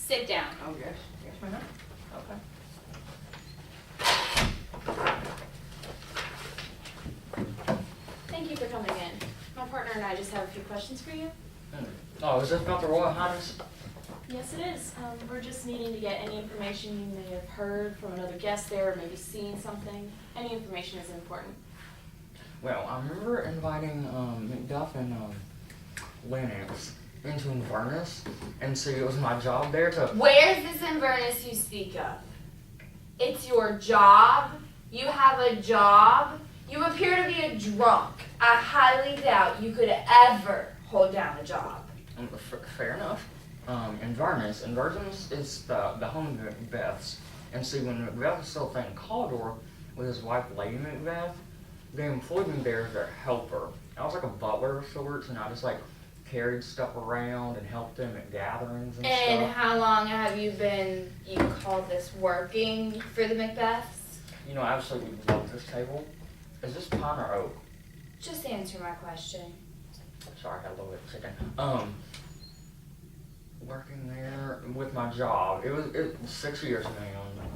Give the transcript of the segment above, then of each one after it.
Sit down. Oh, yes. Yes, ma'am. Okay. Thank you for coming in. My partner and I just have a few questions for you. Oh, is this about the Royal Highness? Yes, it is. We're just needing to get any information you may have heard from another guest there, or maybe seen something. Any information is important. Well, I remember inviting Macbeth and Lennox into Inverness, and so it was my job there to... Where's this Inverness you speak of? It's your job? You have a job? You appear to be a drunk. I highly doubt you could ever hold down a job. Fair enough. Inverness is the home of Macbeth's, and see, when Macbeth was still in Cawdor with his wife Lady Macbeth, they employed me there as their helper. I was like a butler of sorts, and I just like carried stuff around and helped them at gatherings and stuff. And how long have you been, you call this working for the Macbeths? You know, I absolutely love this table. Is this pine or oak? Just answer my question. Sorry, I had a little bit of chicken. Working there with my job. It was 6 years, man.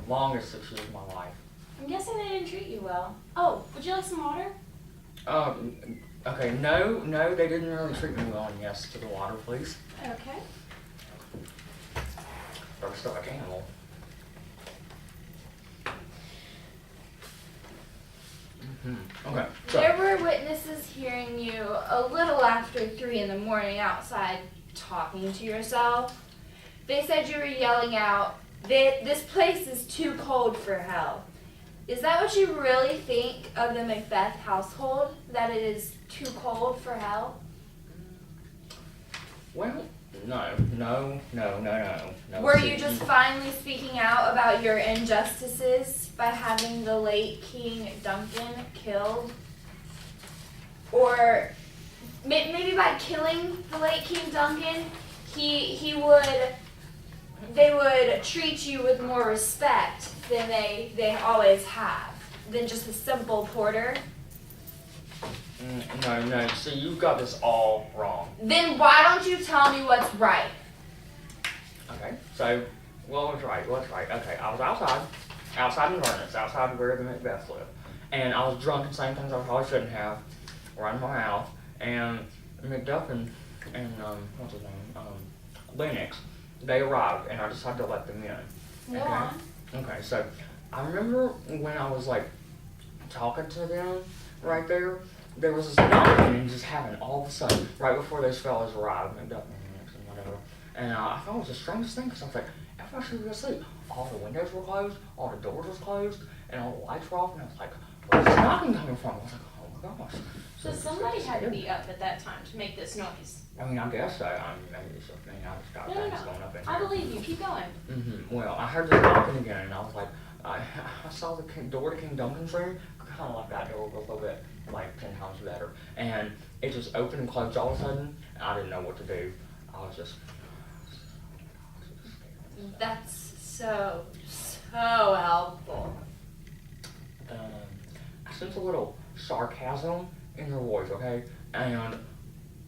Longest 6 years of my life. I'm guessing they didn't treat you well. Oh, would you like some water? Okay, no, they didn't really treat me well, and yes to the water, please. Okay. First up, like animal. Okay, so. There were witnesses hearing you a little after 3 in the morning outside talking to yourself. They said you were yelling out, "This place is too cold for hell." Is that what you really think of the Macbeth household? That it is too cold for hell? Well, no. Were you just finally speaking out about your injustices by having the late King Duncan killed? Or maybe by killing the late King Duncan, they would treat you with more respect than they always have, than just a simple porter? No. See, you've got this all wrong. Then why don't you tell me what's right? Okay, so, what's right? Okay, I was outside Inverness, outside where the Macbeths live. And I was drunk and saying things I probably shouldn't have, running my mouth. And Macduff and what's his name? Lennox, they arrived, and I decided to let them in. Go on. Okay, so I remember when I was like talking to them right there was this knocking and just happened all of a sudden, right before those fellas arrived, Macduff and Lennox and whatever. And I thought it was the strangest thing, because I was like, everybody should be asleep. All the windows were closed, all the doors were closed, and all the lights were off, and I was like, where's this knocking coming from? I was like, oh my gosh. So somebody had to be up at that time to make this noise. I mean, I guess so. I mean, maybe it's just me. I just got things going up in here. I believe you. Keep going. Well, I heard this knocking again, and I was like, I saw the door to King Duncan's room, kind of like that door, but a little bit, like 10 times better. And it just opened and closed all of a sudden, and I didn't know what to do. I was just That's so helpful. I sense a little sarcasm in your voice, okay? And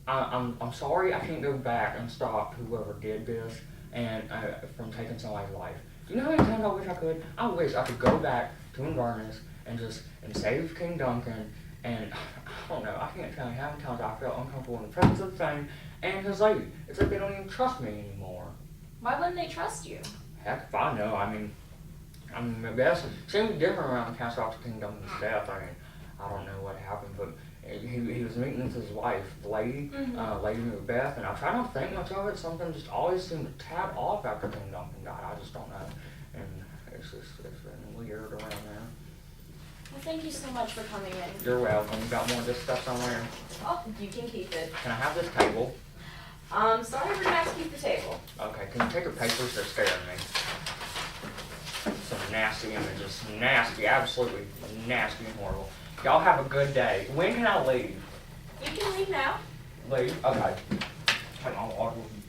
I'm sorry I can't go back and stop whoever did this and from taking somebody's life. Do you know how many times I wish I could? I wish I could go back to Inverness and save King Duncan. And I don't know, I can't tell you how many times I felt uncomfortable in the presence of the thing and his lady. It's like they don't even trust me anymore. Why wouldn't they trust you? Heck if I know. I mean, Macbeth seemed different around the castle after King Duncan's death. I mean, I don't know what happened, but he was meeting with his wife, the lady, Lady Macbeth, and I try not to think much of it. Something just always seemed to tab off after King Duncan died. I just don't know, and it's been weird around there. Well, thank you so much for coming in. You're welcome. You got more of this stuff somewhere? Oh, you can keep it. Can I have this table? Sorry, we're gonna have to keep the table. Okay. Can you take the papers? They're scaring me. Some nasty images. Nasty. Absolutely nasty and horrible. Y'all have a good day. When can I leave? You can leave now. Leave? Okay. Take my water with me.